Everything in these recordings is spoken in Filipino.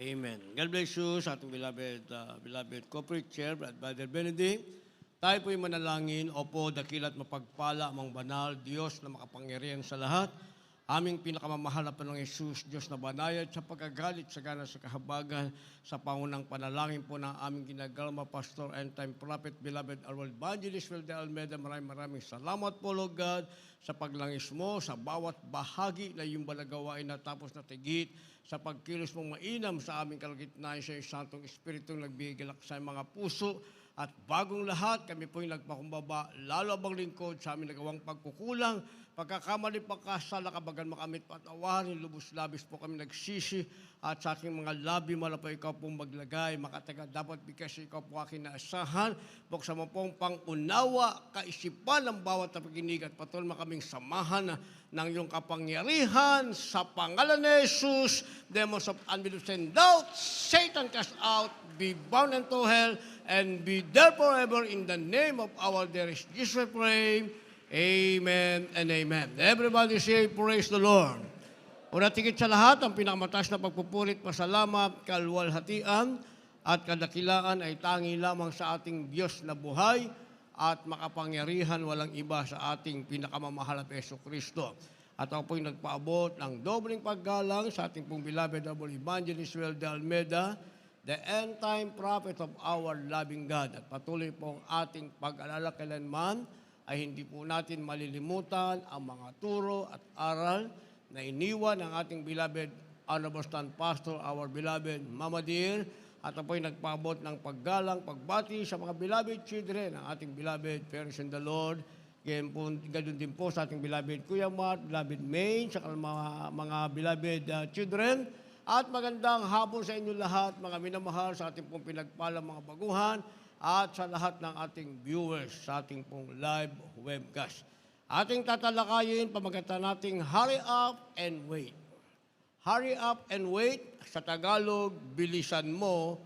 Amen. God bless you sa ating beloved corporate chair, Brother Benedict. Tayo po'y manalangin, opo, dakilat mapagpala, amang banal, Diyos na makapangyarihan sa lahat. Aming pinakamamahal na Panginoong Yesus, Diyos na banayad sa pagkagalit, sa gana sa kahabagan, sa pangunang panalangin po ng aming ginagalma, Pastor and Time Prophet, beloved our world evangelist, Wilde Almeida. Maraming salamat po, Lord God, sa paglangis mo, sa bawat bahagi na yung balagawain na tapos na tigit, sa pagkilos mong mainam sa aming kalagitnaan sa Santong Espiritu nagbigilak sa mga puso. At bagong lahat, kami po yung nagpakumbaba, lalo abang lingkod sa aming nagawang pagkukulang, pagkakamali, pagkasala, kabagan makamit, patawarin, lubos-labis po kami nagsisi, at sa aking mga labi, mala po ikaw pong maglagay, makataga dapat bikas ikaw po aking naasahan, buksa mo pong pangunawa, kaisipan ng bawat napaginig at patuloy makaming samahan ng iyong kapangyarihan sa pangalan ni Jesus, demons of unbelief and doubt, Satan cast out, be bound into hell, and be there forever in the name of our dearest Jesus we pray. Amen and amen. Everybody say, praise the Lord. Una tigit sa lahat, ang pinakamataas na pagpupulit, pasalamat, kalwalhatian, at kadakilaan ay tangi lamang sa ating Diyos na buhay at makapangyarihan walang iba sa ating pinakamamahal na Yesu Kristo. At ako po'y nagpaabot ng dobling paggalang sa ating pong beloved double evangelist Wilde Almeida, the end-time prophet of our loving God. At patuloy pong ating pag-alala kailanman ay hindi po natin malilimutan ang mga turo at aral na iniwan ng ating beloved Honorable Stand Pastor, our beloved Mama Dear. At apo'y nagpaabot ng paggalang, pagbati sa mga beloved children, ang ating beloved parents in the Lord. Ganun din po sa ating beloved Kuya Mart, beloved Maine, sa mga beloved children. At magandang hapon sa inyo lahat, mga minamahal, sa ating pong pinagpalang mga baguhan, at sa lahat ng ating viewers sa ating pong live webcast. Ating tatalakayin, pamagatan nating hurry up and wait. Hurry up and wait, sa Tagalog, bilisan mo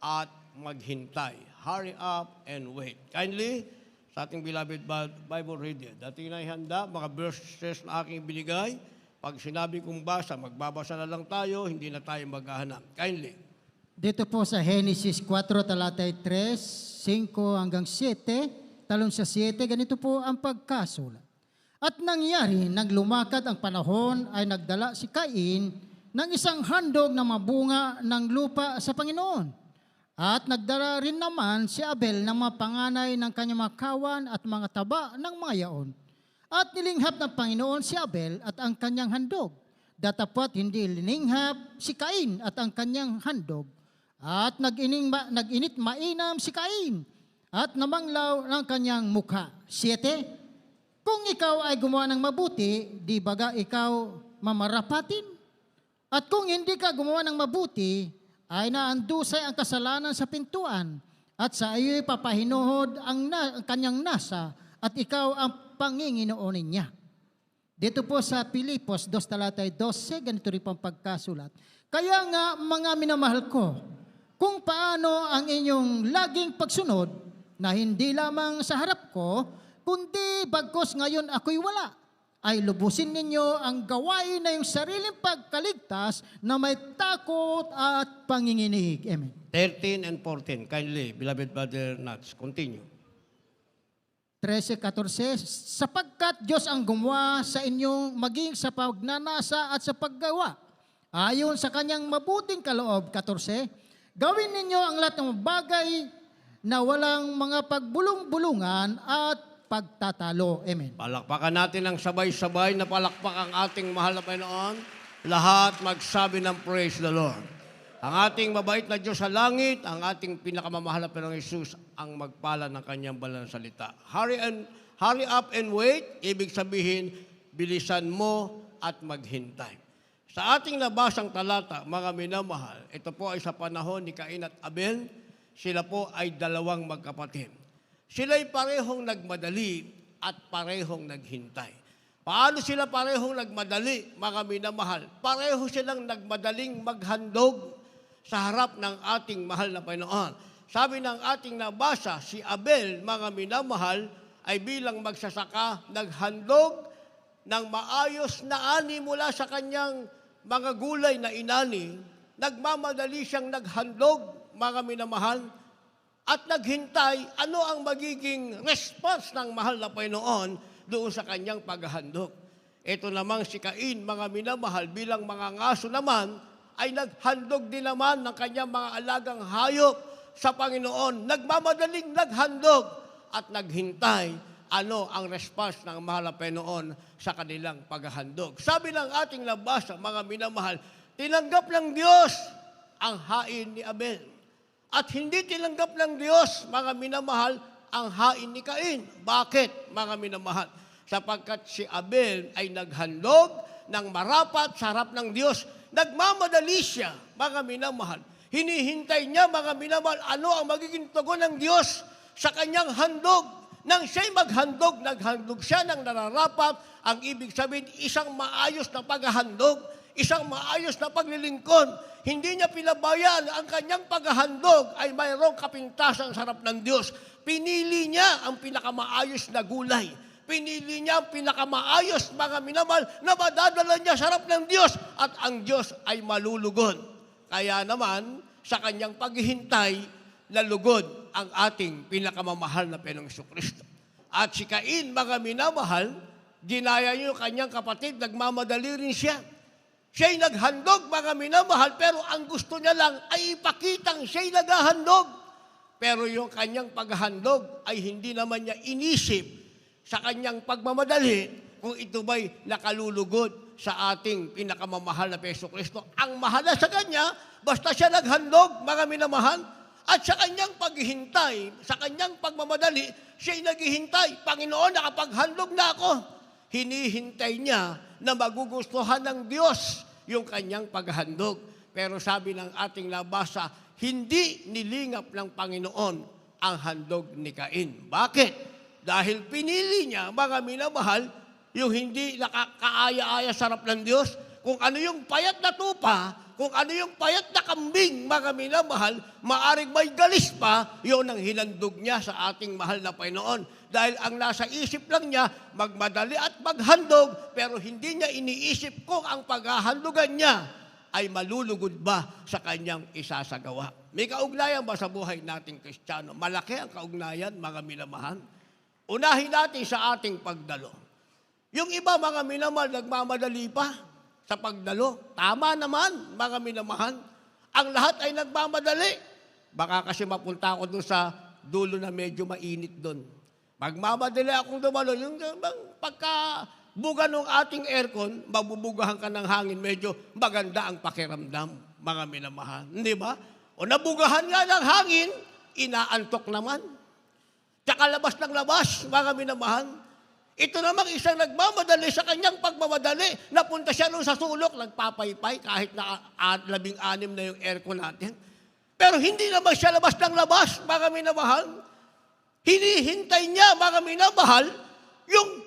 at maghintay. Hurry up and wait. Kindly, sa ating beloved Bible reader, dati na ihanda, mga verses na aking binigay. Pag sinabi kong basa, magbabasa na lang tayo, hindi na tayo maghahanap. Kindly. Dito po sa Genesis 4, talatay 3, 5 hanggang 7, talon sa 7, ganito po ang pagkasulat. At nangyari, naglumakad ang panahon, ay nagdala si Cain ng isang handog na mabunga ng lupa sa Panginoon. At nagdala rin naman si Abel ng mga panganay ng kanyang mga kawan at mga taba ng mga yaon. At nilinghap ng Panginoon si Abel at ang kanyang handog. Datapwat hindi lininghap si Cain at ang kanyang handog. At nag-init mainam si Cain at namanglaw ng kanyang mukha. 7. Kung ikaw ay gumawa ng mabuti, di baga ikaw mamarapatin? At kung hindi ka gumawa ng mabuti, ay naandusay ang kasalanan sa pintuan at sa iyo'y papahinuhod ang kanyang nasa at ikaw ang panginginoonin niya. Dito po sa Pilipos 2 talatay 12, ganito rin pang pagkasulat. Kaya nga mga minamahal ko, kung paano ang inyong laging pagsunod na hindi lamang sa harap ko, kundi bagkos ngayon ako'y wala, ay lubusin ninyo ang gawain na yung sariling pagkaligtas na may takot at panginginig. Amen. 13 and 14, kindly, beloved Brother Nats, continue. 13-14, sapagkat Diyos ang gumawa sa inyong maging sa pagnanasa at sa paggawa. Ayon sa kanyang mabuting kaloob, 14, gawin ninyo ang lahat ng bagay na walang mga pagbulong-bulungan at pagtatalo. Amen. Palakpakan natin ang sabay-sabay na palakpak ang ating mahal na Panginoon. Lahat magsabi ng praise the Lord. Ang ating mabait na Diyos sa langit, ang ating pinakamamahal na Panginoong Yesus, ang magpala ng kanyang banal na salita. Hurry up and wait, ibig sabihin, bilisan mo at maghintay. Sa ating nabasang talata, mga minamahal, ito po ay sa panahon ni Cain at Abel, sila po ay dalawang magkapatid. Sila'y parehong nagmadali at parehong naghintay. Paano sila parehong nagmadali, mga minamahal? Pareho silang nagmadaling maghandog sa harap ng ating mahal na Panginoon. Sabi ng ating nabasa, si Abel, mga minamahal, ay bilang magsasaka, naghandog ng maayos na ani mula sa kanyang mga gulay na inani nagmamadali siyang naghandog, mga minamahal, at naghintay ano ang magiging response ng mahal na Panginoon doon sa kanyang paghahandog. Ito namang si Cain, mga minamahal, bilang mga ngaso naman, ay naghandog din naman ng kanyang mga alagang hayop sa Panginoon. Nagmamadaling naghandog at naghintay ano ang response ng mahal na Panginoon sa kanilang paghahandog. Sabi ng ating nabasa, mga minamahal, tinanggap ng Diyos ang hain ni Abel. At hindi tinanggap ng Diyos, mga minamahal, ang hain ni Cain. Bakit, mga minamahal? Sapagkat si Abel ay naghandog ng marapat sa harap ng Diyos. Nagmamadali siya, mga minamahal. Hinihintay niya, mga minamahal, ano ang magiging tugon ng Diyos sa kanyang handog. Nang siya'y maghandog, naghandog siya ng nararapat. Ang ibig sabihin, isang maayos na paghahandog, isang maayos na paglilingkod. Hindi niya pinabayaan ang kanyang paghahandog ay mayroong kapintasan sa harap ng Diyos. Pinili niya ang pinakamaayos na gulay. Pinili niya ang pinakamaayos, mga minamahal, na madadala niya sa harap ng Diyos at ang Diyos ay malulugod. Kaya naman, sa kanyang paghihintay, nalugod ang ating pinakamamahal na Panginoong Jesucristo. At si Cain, mga minamahal, ginaya niyo kanyang kapatid, nagmamadali rin siya. Siya'y naghandog, mga minamahal, pero ang gusto niya lang ay ipakitang siya'y naghahandog. Pero yung kanyang paghahandog ay hindi naman niya inisip sa kanyang pagmamadali kung ito ba'y nakalulugod sa ating pinakamamahal na Jesucristo. Ang mahalaga sa kanya, basta siya naghandog, mga minamahal, at sa kanyang paghihintay, sa kanyang pagmamadali, siya'y naghihintay. Panginoon, nakapaghandog na ako. Hinihintay niya na magugustuhan ng Diyos yung kanyang paghandog. Pero sabi ng ating nabasa, hindi nilingap ng Panginoon ang handog ni Cain. Bakit? Dahil pinili niya, mga minamahal, yung hindi nakakaaya-aya sa harap ng Diyos, kung ano yung payat na tupa, kung ano yung payat na kambing, mga minamahal, maaring may galis pa, yun ang hinandog niya sa ating mahal na Panginoon. Dahil ang nasa isip lang niya, magmadali at maghandog, pero hindi niya iniisip kung ang paghahandugan niya ay malulugod ba sa kanyang isasagawa. May kaugnayan ba sa buhay nating Kristiyano? Malaki ang kaugnayan, mga minamahal. Unahin natin sa ating pagdalo. Yung iba, mga minamahal, nagmamadali pa sa pagdalo. Tama naman, mga minamahal. Ang lahat ay nagmamadali. Baka kasi mapunta ako doon sa dulo na medyo mainit doon. Magmamadali akong dumalo. Yung pagkabuga ng ating aircon, mabubugahan ka ng hangin, medyo maganda ang pakiramdam, mga minamahal. Hindi ba? O nabugahan nga ng hangin, inaantok naman. Tsaka labas ng labas, mga minamahal. Ito namang isang nagmamadali sa kanyang pagmamadali. Napunta siya nung sa sulok, nagpapaypay kahit na 16 na yung aircon natin. Pero hindi naman siya labas ng labas, mga minamahal. Hinihintay niya, mga minamahal, yung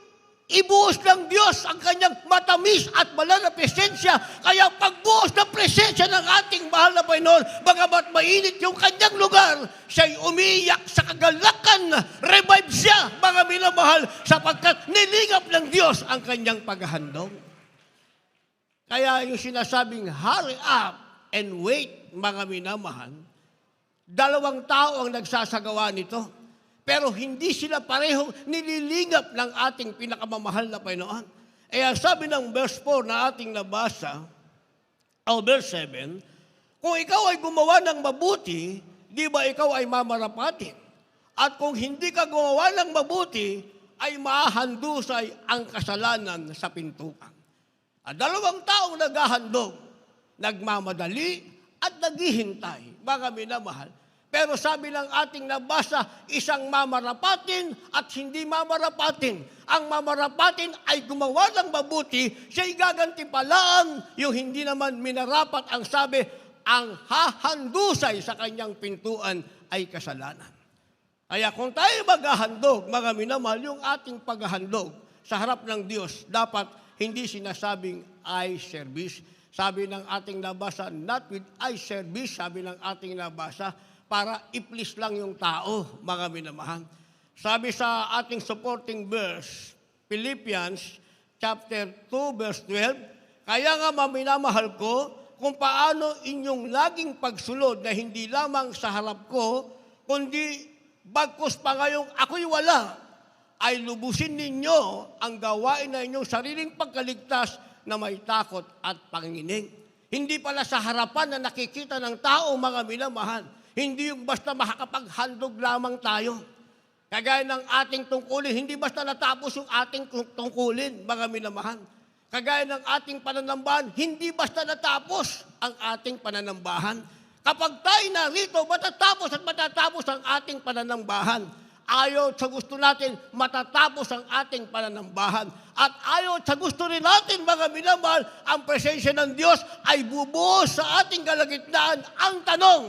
ibuhos ng Diyos ang kanyang matamis at banal na presensya. Kaya pagbuhos ng presensya ng ating mahal na Panginoon, bagamat mainit yung kanyang lugar, siya'y umiiyak sa kagalakan, revive siya, mga minamahal, sapagkat nilingap ng Diyos ang kanyang paghahandog. Kaya yung sinasabing, hurry up and wait, mga minamahal, dalawang tao ang nagsasagawa nito. Pero hindi sila parehong nililingap ng ating pinakamamahal na Panginoon. Kaya sabi ng verse 4 na ating nabasa, o verse 7, kung ikaw ay gumawa ng mabuti, di ba ikaw ay mamarapatin? At kung hindi ka gumawa ng mabuti, ay mahandusay ang kasalanan sa pintuan. At dalawang taong naghahandog, nagmamadali at naghihintay, mga minamahal. Pero sabi ng ating nabasa, isang mamarapatin at hindi mamarapatin. Ang mamarapatin ay gumawa ng mabuti, siya'y gagantipalaan, yung hindi naman minarapat ang sabi, ang hahandusay sa kanyang pintuan ay kasalanan. Kaya kung tayo maghahandog, mga minamahal, yung ating paghahandog sa harap ng Diyos, dapat hindi sinasabing eye service. Sabi ng ating nabasa, not with eye service, sabi ng ating nabasa, para i-please lang yung tao, mga minamahal. Sabi sa ating supporting verse, Philippians chapter 2, verse 12, kaya nga maminamahal ko, kung paano inyong laging pagsunod na hindi lamang sa harap ko, kundi bagkus pa ngayong ako'y wala, ay lubusin ninyo ang gawain na inyong sariling pagkaligtas na may takot at panginginig. Hindi pala sa harapan na nakikita ng tao, mga minamahal. Hindi yung basta makakapaghandog lamang tayo. Kagaya ng ating tungkulin, hindi basta natapos yung ating tungkulin, mga minamahal. Kagaya ng ating pananambahan, hindi basta natapos ang ating pananambahan. Kapag tayo narito, matatapos at matatapos ang ating pananambahan. Ayaw sa gusto natin, matatapos ang ating pananambahan. At ayaw sa gusto rin natin, mga minamahal, ang presensya ng Diyos ay bubuhos sa ating kalagitnaan. Ang tanong,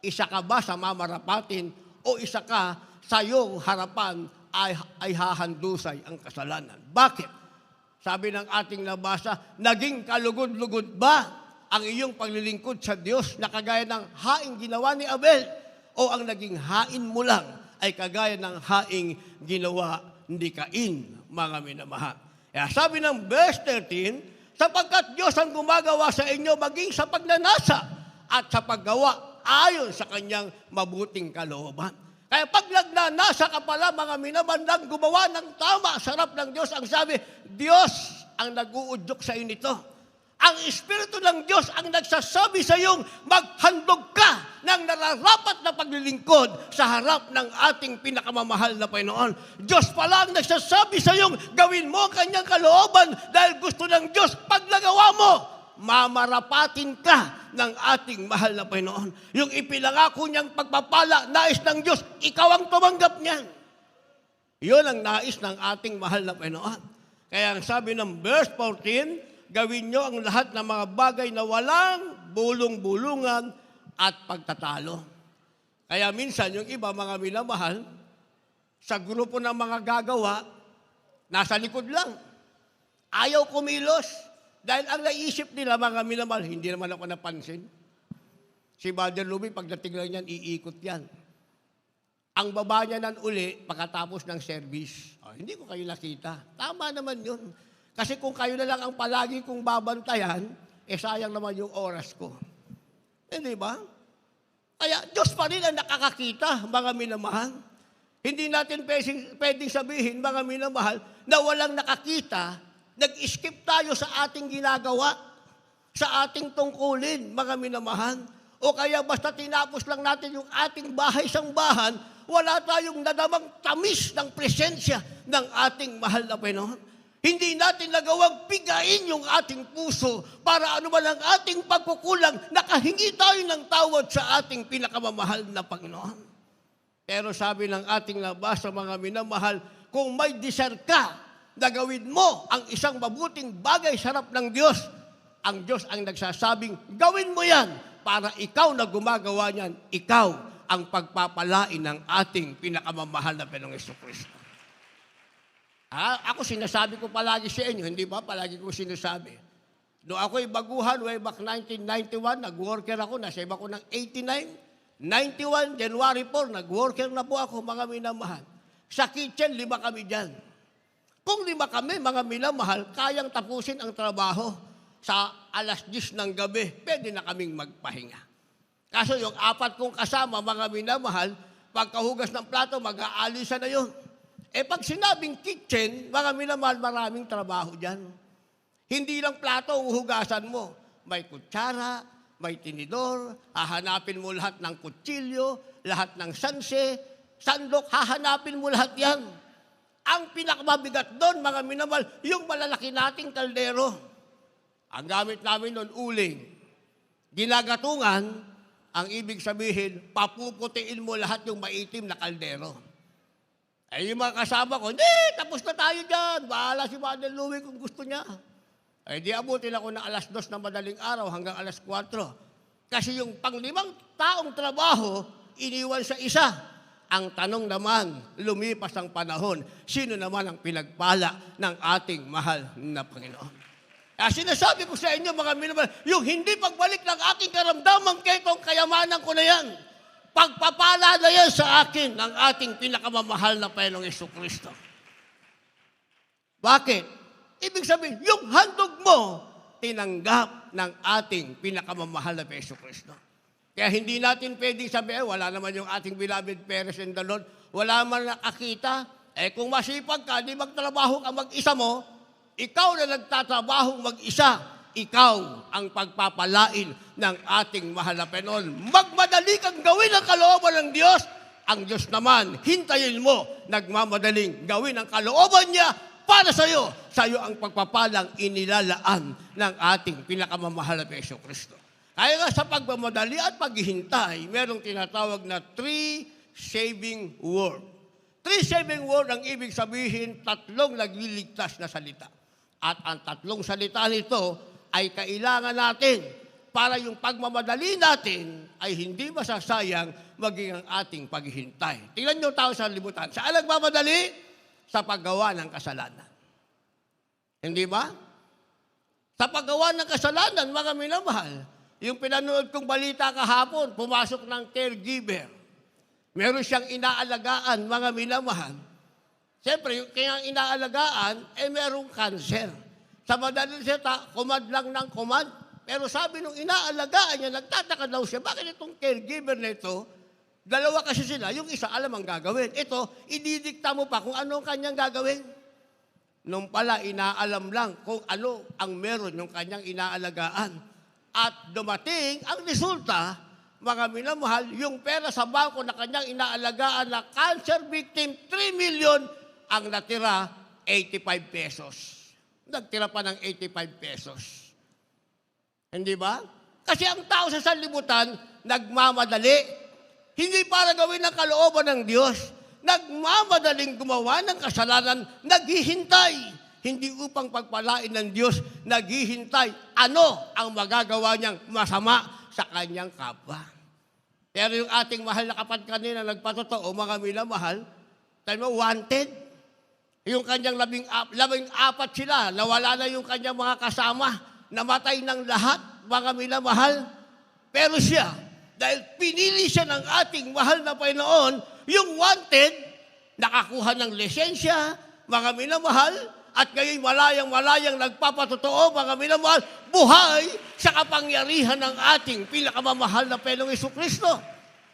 isa ka ba sa mamarapatin o isa ka sa iyong harapan ay hahandusay ang kasalanan? Bakit? Sabi ng ating nabasa, naging kalugod-lugod ba ang iyong paglilingkod sa Diyos na kagaya ng haing ginawa ni Abel? O ang naging hain mo lang ay kagaya ng haing ginawa ni Cain, mga minamahal? Kaya sabi ng verse 13, sapagkat Diyos ang gumagawa sa inyo maging sa pagnanasa at sa paggawa ayon sa kanyang mabuting kalooban. Kaya pag nagnanasa ka pala, mga minamandang, gumawa ng tama sa harap ng Diyos, ang sabi, Diyos ang nag-uudyok sa iyo nito. Ang Espiritu ng Diyos ang nagsasabi sa iyong maghandog ka ng nararapat na paglilingkod sa harap ng ating pinakamamahal na Panginoon. Diyos pala ang nagsasabi sa iyong gawin mo ang kanyang kalooban dahil gusto ng Diyos pag nagawa mo, mamarapatin ka ng ating mahal na Panginoon. Yung ipinangako niyang pagpapala, nais ng Diyos, ikaw ang tumanggap niyan. Yun ang nais ng ating mahal na Panginoon. Kaya ang sabi ng verse 14, gawin niyo ang lahat ng mga bagay na walang bulong-bulungan at pagtatalo. Kaya minsan yung iba, mga minamahal, sa grupo ng mga gagawa, nasa likod lang. Ayaw kumilos. Dahil ang naisip nila, mga minamahal, hindi naman ako napansin. Si Brother Louie, pagdating lang yan, iikot yan. Ang baba niya nan uli, pagkatapos ng service. Hindi ko kayo nakita. Tama naman yun. Kasi kung kayo na lang ang palagi kong babantayan, sayang naman yung oras ko. Hindi ba? Kaya Diyos pa rin ang nakakakita, mga minamahal. Hindi natin pwedeng sabihin, mga minamahal, na walang nakakita. Nag-skip tayo sa ating ginagawa, sa ating tungkulin, mga minamahal. O kaya basta tinapos lang natin yung ating bahay-sambahan, wala tayong nadamang tamis ng presensya ng ating mahal na Panginoon. Hindi natin nagawang pigain yung ating puso para anuman ang ating pagkukulang, nakahingi tayo ng tawad sa ating pinakamamahal na Panginoon. Pero sabi ng ating nabasa, mga minamahal, kung may desire ka, na gawin mo ang isang mabuting bagay sa harap ng Diyos, ang Diyos ang nagsasabing, gawin mo yan para ikaw na gumagawa niyan, ikaw ang pagpapalain ng ating pinakamamahal na Panginoong Jesucristo. Ako sinasabi ko palagi sa inyo, hindi ba? Palagi ko sinasabi. Noong ako'y baguhan, way back 1991, nag-worker ako, nasa iba ko ng 89, 91, January 4, nag-worker na po ako, mga minamahal. Sa kitchen, 5 kami dyan. Kung 5 kami, mga minamahal, kayang tapusin ang trabaho sa 10:00 ng gabi, pwede na kaming magpahinga. Kaso yung 4 kong kasama, mga minamahal, pagkahugas ng plato, mag-aalisa na yun. Pag sinabing kitchen, mga minamahal, maraming trabaho dyan. Hindi lang plato ang hugasan mo. May kutsara, may tinidor, hahanapin mo lahat ng kutsilyo, lahat ng sanse, sandok, hahanapin mo lahat yan. Ang pinakamabigat doon, mga minamahal, yung malalaki nating kaldero. Ang gamit namin noon, uling. Ginagatungan, ang ibig sabihin, papuputiin mo lahat yung maitim na kaldero. Yung mga kasama ko, hindi, tapos na tayo dyan. Bahala si Brother Louie kung gusto niya. Di abutin ako ng 2:00 na madaling araw hanggang 4:00. Kasi yung 5 taong trabaho, iniwan sa isa. Ang tanong naman, lumipas ang panahon, sino naman ang pinagpala ng ating mahal na Panginoon? Sinasabi ko sa inyo, mga minamahal, yung hindi pagbalik ng aking karamdaman, ketong kayamanan ko na yan. Pagpapala na yan sa akin ng ating pinakamamahal na Panginoong Jesucristo. Bakit? Ibig sabihin, yung handog mo tinanggap ng ating pinakamamahal na Hesus Kristo. Kaya hindi natin pwedeng sabihin, wala naman yung ating beloved parents in the Lord, wala man nakakita. Kung masipag ka, di magtrabaho ka mag-isa mo, ikaw na nagtatrabaho mag-isa, ikaw ang pagpapalain ng ating mahal na Panginoon. Magmadali kang gawin ang kalooban ng Diyos. Ang Diyos naman, hintayin mo, nagmamadaling gawin ang kalooban niya para sa iyo. Sa iyo ang pagpapalang inilalaan ng ating pinakamamahal na Hesus Kristo. Kaya nga sa pagmamadali at paghihintay, merong tinatawag na 3 saving word. 3 saving word ang ibig sabihin, 3 nagliligtas na salita. At ang 3 salita nito ay kailangan natin para yung pagmamadali natin ay hindi masasayang maging ang ating paghihintay. Tingnan nyo tao sa libutan. Saan nagmamadali? Sa paggawa ng kasalanan. Hindi ba? Sa paggawa ng kasalanan, mga minamahal, yung pinanood kong balita kahapon, pumasok ng caregiver. Meron siyang inaalagaan, mga minamahal. Siyempre, yung kanyang inaalagaan, merong cancer. Sa madaling seta, kumad lang ng kumad. Pero sabi nung inaalagaan niya, nagtataka daw siya, bakit itong caregiver na ito, dalawa kasi sila, yung isa alam ang gagawin. Ito, ididikta mo pa kung ano ang kanyang gagawin. Nung pala, inaalam lang kung ano ang meron yung kanyang inaalagaan. At dumating, ang resulta, mga minamahal, yung pera sa bangko na kanyang inaalagaan na cancer victim, 3 million, ang natira, 85 pesos. Nagtira pa ng 85 pesos. Hindi ba? Kasi ang tao sa sanlibutan, nagmamadali. Hindi para gawin ang kalooban ng Diyos. Nagmamadaling gumawa ng kasalanan, naghihintay. Hindi upang pagpalain ng Diyos, naghihintay. Ano ang magagawa niyang masama sa kanyang kapwa? Pero yung ating mahal na kapatid kanina, nagpatotoo, mga minamahal, tayo mo, wanted. Yung kanyang 14 sila, nawala na yung kanyang mga kasama, namatay ng lahat, mga minamahal. Pero siya, dahil pinili siya ng ating mahal na Panginoon, yung wanted, nakakuha ng lisensya, mga minamahal, at ngayon malayang-malayang nagpapatotoo, mga minamahal, buhay sa kapangyarihan ng ating pinakamamahal na Panginoong Jesucristo.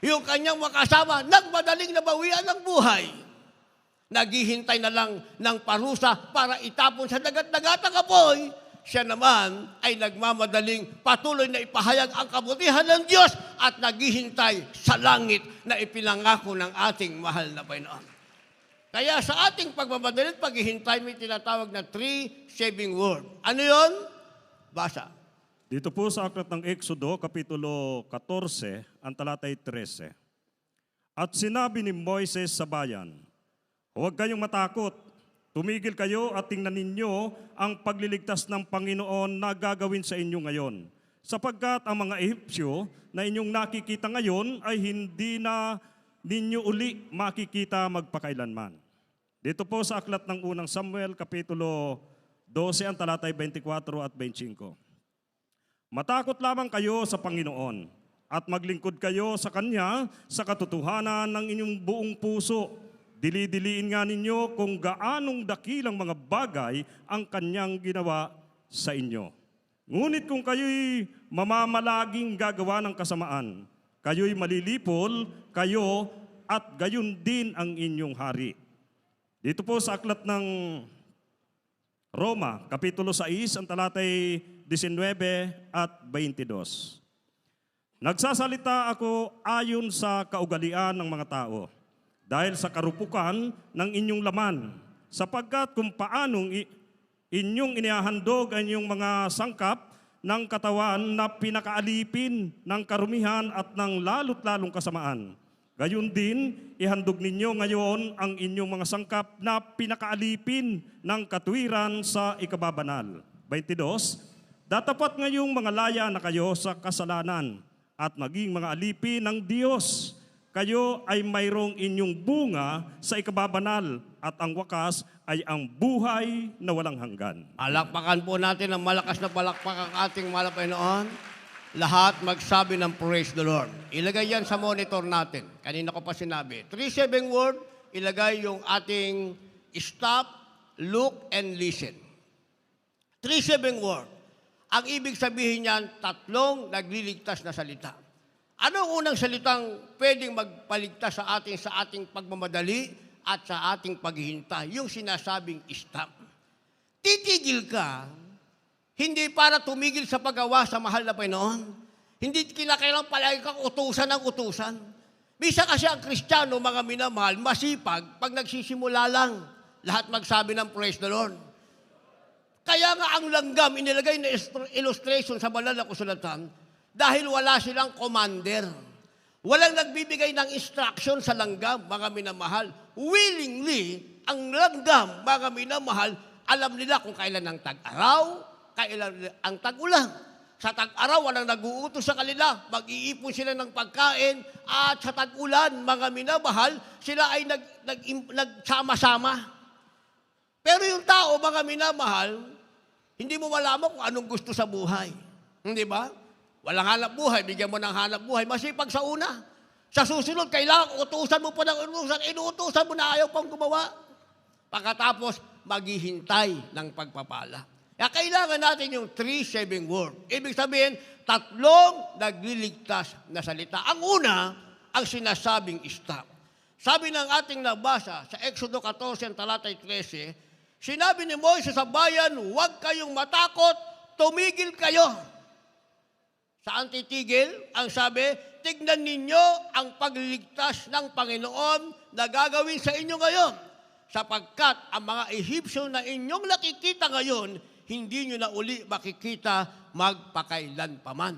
Yung kanyang makasama, nagmadaling nabawian ng buhay. Naghihintay na lang ng parusa para itapon sa dagat-dagatang apoy. Siya naman ay nagmamadaling patuloy na ipahayag ang kabutihan ng Diyos at naghihintay sa langit na ipinangako ng ating mahal na Panginoon. Kaya sa ating pagmamadali at paghihintay, may tinatawag na 3 saving word. Ano yon? Basa. Dito po sa aklat ng Exodo, Kapitulo 14, ang talatay 13. At sinabi ni Moises sa bayan, huwag kayong matakot, tumigil kayo at tingnan ninyo ang pagliligtas ng Panginoon na gagawin sa inyo ngayon. Sapagkat ang mga Ehipsyo na inyong nakikita ngayon ay hindi na ninyo uli makikita magpakailanman. Dito po sa aklat ng unang Samuel, Kapitulo 12, ang talatay 24 at 25. Matakot lamang kayo sa Panginoon at maglingkod kayo sa Kanya sa katotohanan ng inyong buong puso. Dili-diliin nga ninyo kung gaanong dakilang mga bagay ang Kanyang ginawa sa inyo. Ngunit kung kayo'y mamamalaging gagawa ng kasamaan, kayo'y malilipol, kayo at gayon din ang inyong hari. Dito po sa aklat ng Roma, Kapitulo 6, ang talatay 19 at 22. Nagsasalita ako ayon sa kaugalian ng mga tao, dahil sa karupukan ng inyong laman, sapagkat kung paanong inyong inihahandog ang inyong mga sangkap ng katawan na pinakaalipin ng karumihan at ng lalot-lalong kasamaan. Gayon din, ihandog ninyo ngayon ang inyong mga sangkap na pinakaalipin ng katuwiran sa ikababanal. 22, datapat ngayong mga laya na kayo sa kasalanan at maging mga alipin ng Diyos. Kayo ay mayroong inyong bunga sa ikababanal at ang wakas ay ang buhay na walang hanggan. Palakpakan po natin ang malakas na palakpak ang ating mahal na Panginoon. Lahat magsabi ng praise the Lord. Ilagay yan sa monitor natin. Kanina ko pa sinabi. 3 saving word, ilagay yung ating stop, look, and listen. 3 saving word. Ang ibig sabihin niyan, tatlong nagliligtas na salita. Ano ang unang salitang pwedeng magpaligtas sa ating pagmamadali at sa ating paghihintay? Yung sinasabing stop. Titigil ka, hindi para tumigil sa paggawa sa mahal na Panginoon. Hindi kinakailangan palagi kang utusan ng utusan. Bisa kasi ang Kristiyano, mga minamahal, masipag pag nagsisimula lang. Lahat magsabi ng praise the Lord. Kaya nga ang langgam, inilagay na illustration sa banal na kasulatan dahil wala silang commander. Walang nagbibigay ng instruction sa langgam, mga minamahal. Willingly, ang langgam, mga minamahal, alam nila kung kailan ang tag-araw, kailan ang tag-ulan. Sa tag-araw, walang nag-uutos sa kanila. Mag-iipon sila ng pagkain. At sa tag-ulan, mga minamahal, sila ay nagsama-sama. Pero yung tao, mga minamahal, hindi mo malaman kung anong gusto sa buhay. Hindi ba? Walang hanap buhay, bigyan mo ng hanap buhay. Masipag sa una. Sa susunod, kailangan utusan mo pa ng utusan. Inuutusan mo na ayaw pang gumawa. Pagkatapos, maghihintay ng pagpapala. Kaya kailangan natin yung 3-7 word. Ibig sabihin, tatlong nagliligtas na salita. Ang una, ang sinasabing stop. Sabi ng ating nabasa sa Exodo 14, talatay 13, sinabi ni Moises sa bayan, huwag kayong matakot, tumigil kayo. Saan titigil? Ang sabi, tignan ninyo ang pagliligtas ng Panginoon na gagawin sa inyo ngayon. Sapagkat ang mga Ehipsyo na inyong nakikita ngayon, hindi nyo na uli makikita magpakailan paman.